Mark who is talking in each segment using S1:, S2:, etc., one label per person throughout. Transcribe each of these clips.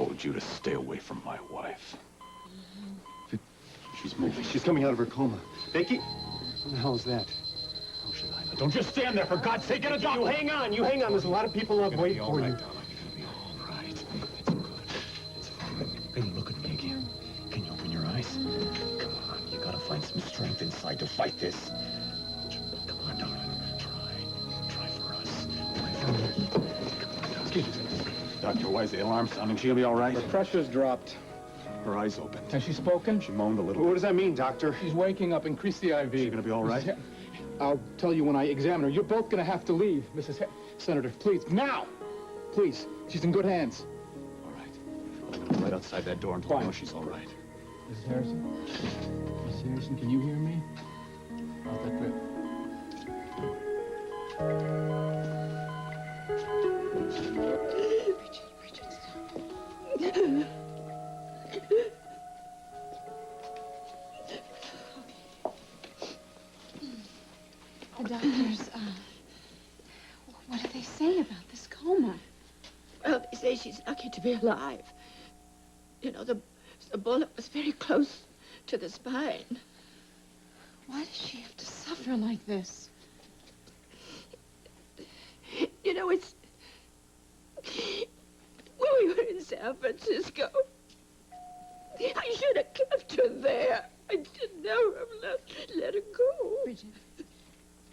S1: told you to stay away from my wife. She's moving.
S2: She's coming out of her coma. Vicky? What the hell is that?
S1: How should I know? Don't just stand there, for God's sake, get a doctor!
S2: You hang on, you hang on. There's a lot of people up waiting for you.
S1: Darling. You're gonna be all right. It's good. It's fine. Can you look at me again? Can you open your eyes? Come on, you gotta find some strength inside to fight this. Come on, darling. Try for us. Try for me. Come on, doctor. Doctor, why is the alarm sounding? She'll be all right?
S3: Her pressure's dropped.
S1: Her eyes opened.
S3: Has she spoken?
S1: She moaned a little.
S2: What does that mean, doctor?
S3: She's waking up. Increase the IV.
S1: Is she gonna be all right?
S3: I'll tell you when I examine her. You're both gonna have to leave, Senator. Please, now! Please. She's in good hands.
S1: All right. I'm gonna wait outside that door until I know she's all right.
S3: Mrs. Harrison? Mrs. Harrison, can you hear me? How's that grip?
S4: Richard, The doctors, what do they say about this coma?
S5: Well, they say she's lucky to be alive. You know, the bullet was very close to the spine.
S4: Why does she have to suffer like this?
S5: You know, it's... When we were in San Francisco, I should have kept her there. I should never have let her go.
S4: Bridget,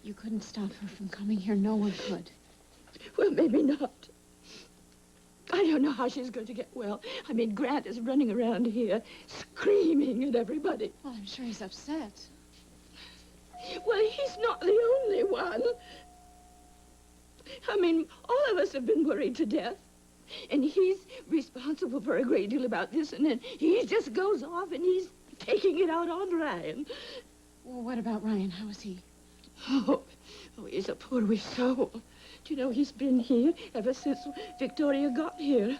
S4: you couldn't stop her from coming here. No one could.
S5: Well, maybe not. I don't know how she's going to get well. I mean, Grant is running around here screaming at everybody.
S4: Well, I'm sure he's upset.
S5: Well, he's not the only one. I mean, all of us have been worried to death. And he's responsible for a great deal about this, and then he just goes off and he's taking it out on Ryan.
S4: Well, what about Ryan? How is he?
S5: Oh, he's a poor wee soul. Do you know, he's been here ever since Victoria got here.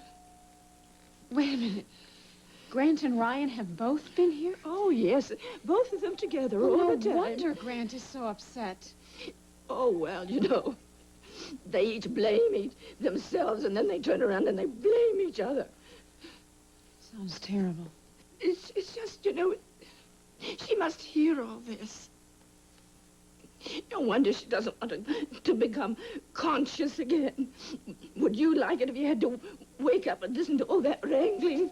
S4: Wait a minute. Grant and Ryan have both been here?
S5: Oh, yes. Both of them together
S4: Oh,
S5: all
S4: no
S5: the time.
S4: wonder Grant is so upset.
S5: Oh, well, you know, they each blame themselves, and then they turn around and they blame each other.
S4: Sounds terrible.
S5: It's just, you know, she must hear all this. No wonder she doesn't want to become conscious again. Would you like it if you had to wake up and listen to all that wrangling?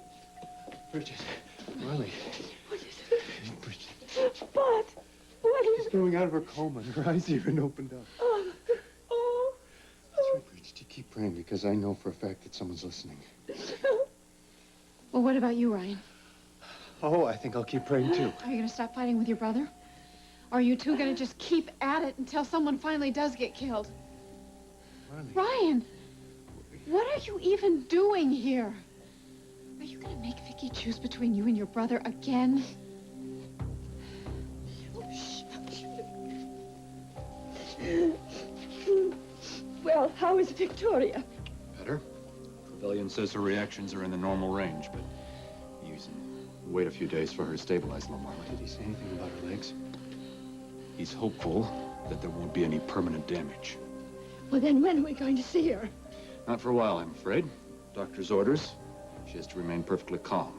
S2: Bridget. Riley.
S5: What is it?
S2: Bridget.
S5: What? What is
S2: She's
S5: it?
S2: coming out of her coma. Her eyes even opened up.
S5: Oh.
S2: That's right, Bridget. You keep praying, because I know for a fact that someone's listening.
S4: Well, what about you, Ryan?
S2: Oh, I think I'll keep praying, too.
S4: Are you going to stop fighting with your brother? Or are you two going to just keep at it until someone finally does get killed?
S2: Riley.
S4: Ryan, what are you even doing here? Are you going to make Vicky choose between you and your brother again?
S5: Well, how is Victoria?
S1: Better. Trevelyan says her reactions are in the normal range, but wait a few days for her to stabilize a little more.
S2: Did he say anything about her legs?
S1: He's hopeful that there won't be any permanent damage.
S5: Well, then when are we going to see her?
S1: Not for a while, I'm afraid. Doctor's orders. She has to remain perfectly calm.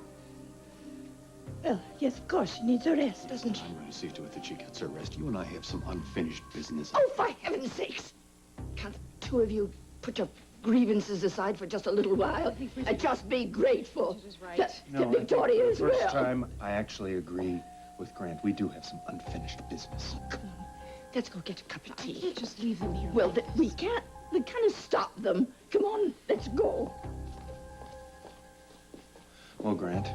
S5: Well, yes, of course. She needs a rest, doesn't she?
S1: I'm going to see to it that she gets her rest. You and I have some unfinished business.
S5: Oh, for heaven's sakes! Can't the two of you put your grievances aside for just a little while and just be grateful
S4: Right.
S5: that
S2: No,
S5: Victoria is
S2: for the
S5: well?
S2: first time, I actually agree with Grant. We do have some unfinished business.
S5: Come on. Let's go get a cup of
S4: I
S5: tea.
S4: can't just leave them here.
S5: Well, we can't kind of stop them. Come on, let's go.
S2: Well, Grant,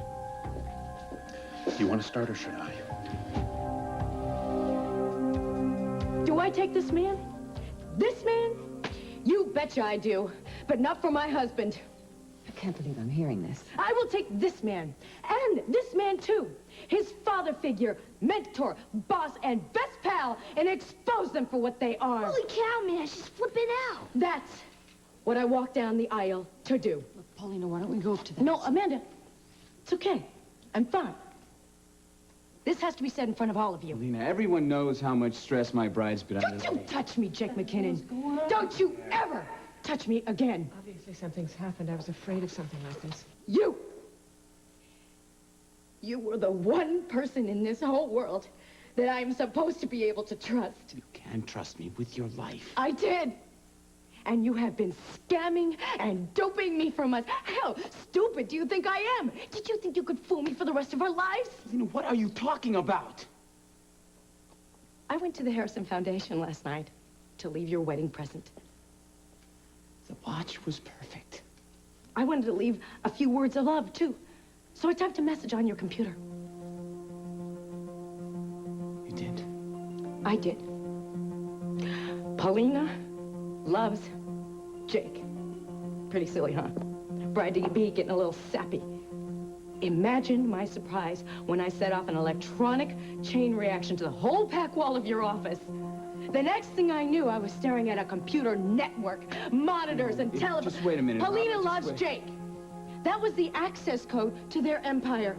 S2: do you want to start or should I?
S6: Do I take this man? This man? You betcha I do, but not for my husband.
S7: I can't believe I'm hearing this.
S6: I will take this man, and this man too, his father figure, mentor, boss, and best pal, and expose them for what they are.
S5: Holy cow, man, she's flipping out.
S6: That's what I walked down the aisle to do.
S4: Look, Paulina, why don't we go up to them?
S6: No, Amanda, it's okay. I'm fine. This has to be said in front of all of you.
S8: Lena, everyone knows how much stress my bride's been under.
S6: Don't you touch me, Jake McKinnon. Don't you ever touch touch me again.
S8: Obviously something's happened. I was afraid of something like this.
S6: You! You were the one person in this whole world that I'm supposed to be able to trust.
S1: You can trust me with your life.
S6: I did. And you have been scamming and doping me for months. How stupid do you think I am? Did you think you could fool me for the rest of our lives?
S1: What are you talking about?
S6: I went to the Harrison Foundation last night to leave your wedding present.
S1: The watch was perfect.
S6: I wanted to leave a few words of love, too. So I typed a message on your computer.
S1: You did?
S6: I did. Paulina loves Jake. Pretty silly, huh? Bride to be getting a little sappy. Imagine my surprise when I set off an electronic chain reaction to the whole back wall of your office. The next thing I knew, I was staring at a computer network, monitors and television.
S1: Just wait a minute.
S6: Paulina
S1: Robert,
S6: loves Jake. That was the access code to their empire.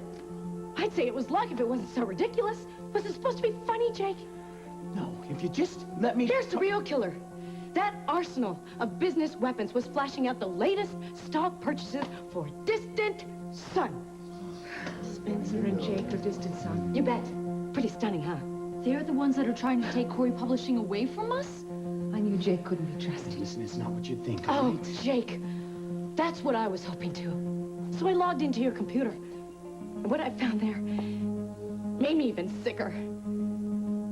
S6: I'd say it was luck if it wasn't so ridiculous. Was it supposed to be funny, Jake?
S1: No, if you just let me...
S6: Here's the real killer. That arsenal of business weapons was flashing out the latest stock purchases for distant son.
S8: Spencer and Jake are distant son.
S6: You bet. Pretty stunning, huh?
S4: They're the ones that are trying to take Cory Publishing away from us?
S7: I knew Jake couldn't be trusted.
S1: Listen, it's not what you think,
S6: Oh,
S1: all right?
S6: Jake. That's what I was hoping to. So I logged into your computer. And what I found there made me even sicker.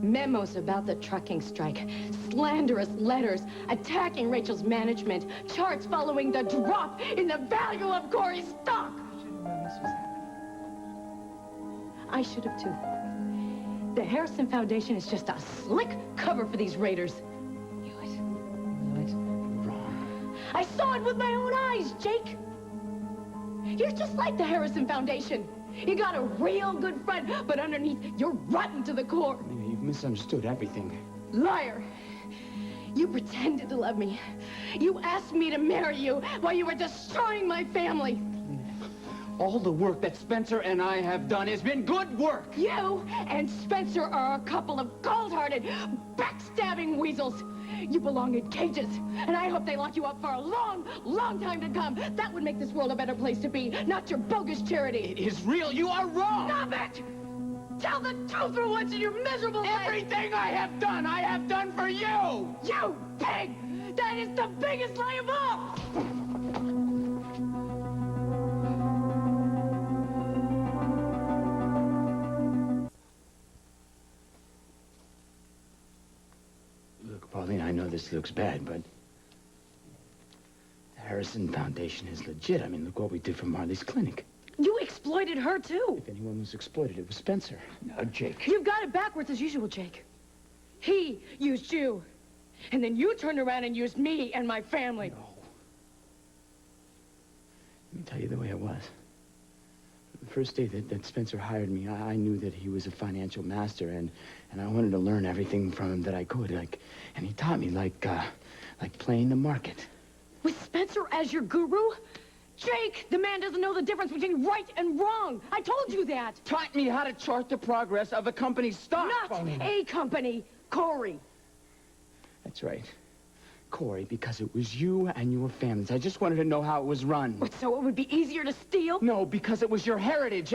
S6: Memos about the trucking strike, slanderous letters attacking Rachel's management, charts following the drop in the value of Cory's stock. I should have too. The Harrison Foundation is just a slick cover for these raiders.
S7: Knew it.
S1: Wrong.
S6: I saw it with my own eyes, Jake. You're just like the Harrison Foundation. You got a real good friend, but underneath, you're rotten to the core.
S1: You've misunderstood everything.
S6: Liar. You pretended to love me. You asked me to marry you while you were destroying my family.
S1: All the work that Spencer and I have done has been good work.
S6: You and Spencer are a couple of cold-hearted, backstabbing weasels. You belong in cages, and I hope they lock you up for a long, long time to come. That would make this world a better place to be, not your bogus charity.
S1: It is real. You are wrong.
S6: Stop it! Tell the truth for once in your miserable life.
S1: Everything I have done for you.
S6: You pig! That is the biggest lie of all!
S1: Look, Pauline, I know this looks bad, but the Harrison Foundation is legit. I mean, look what we did for Marley's clinic.
S6: You exploited her, too.
S1: If anyone was exploited, it was Spencer. Now, Jake.
S6: You've got it backwards as usual, Jake. He used you. And then you turned around and used me and my family.
S1: No. Let me tell you the way it was. The first day that Spencer hired me, I knew that he was a financial master, and I wanted to learn everything from him that I could. And he taught me, like playing the market.
S6: With Spencer as your guru? Jake, the man doesn't know the difference between right and wrong. I told you that.
S1: Taught me how to chart the progress of a company's stock.
S6: Not a company, Cory.
S1: That's right. Cory, because it was you and your families. I just wanted to know how it was run.
S6: What, so it would be easier to steal?
S1: No, because it was your heritage.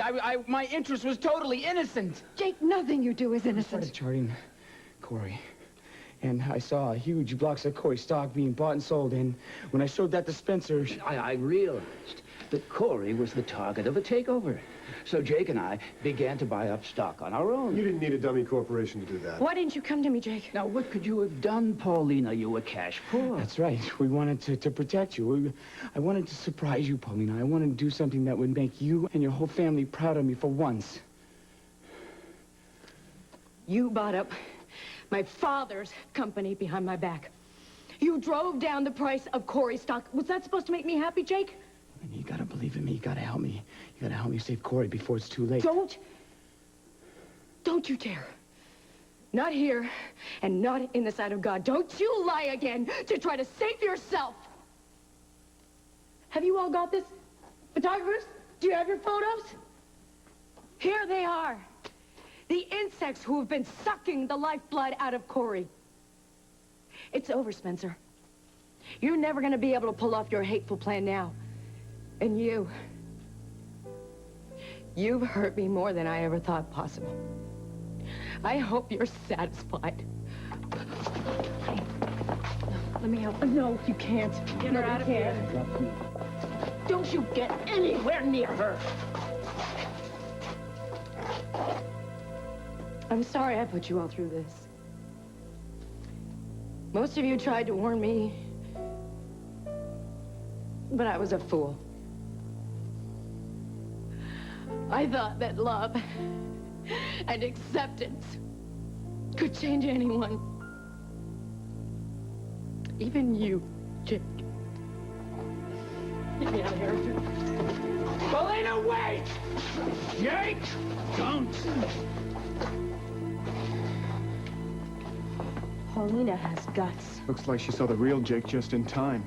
S1: My interest was totally innocent.
S6: Jake, nothing you do is
S1: I
S6: innocent.
S1: started charting Cory. And I saw huge blocks of Cory stock being bought and sold. And when I showed that to Spencer...
S9: I realized that Cory was the target of a takeover. So Jake and I began to buy up stock on our own.
S2: You didn't need a dummy corporation to do that.
S6: Why didn't you come to me, Jake?
S9: Now, what could you have done, Paulina? You were cash poor.
S1: That's right. We wanted to protect you. I wanted to surprise you, Paulina. I wanted to do something that would make you and your whole family proud of me for once.
S6: You bought up my father's company behind my back. You drove down the price of Cory stock. Was that supposed to make me happy, Jake?
S1: You gotta believe in me. You gotta help me. You gotta help me save Cory before it's too late.
S6: Don't you dare. Not here, and not in the sight of God. Don't you lie again to try to save yourself. Have you all got this? Photographers, do you have your photos? Here they are. The insects who have been sucking the lifeblood out of Cory. It's over, Spencer. You're never gonna be able to pull off your hateful plan now. And you've hurt me more than I ever thought possible. I hope you're satisfied.
S8: Let me help.
S6: No, you can't.
S8: Get her out of here.
S6: Don't you get anywhere near her. I'm sorry I put you all through this. Most of you tried to warn me, but I was a fool. I thought that love and acceptance could change anyone. Even you, Jake. Get me out of here.
S9: Paulina, wait! Jake, don't!
S6: Paulina has guts.
S3: Looks like she saw the real Jake just in time.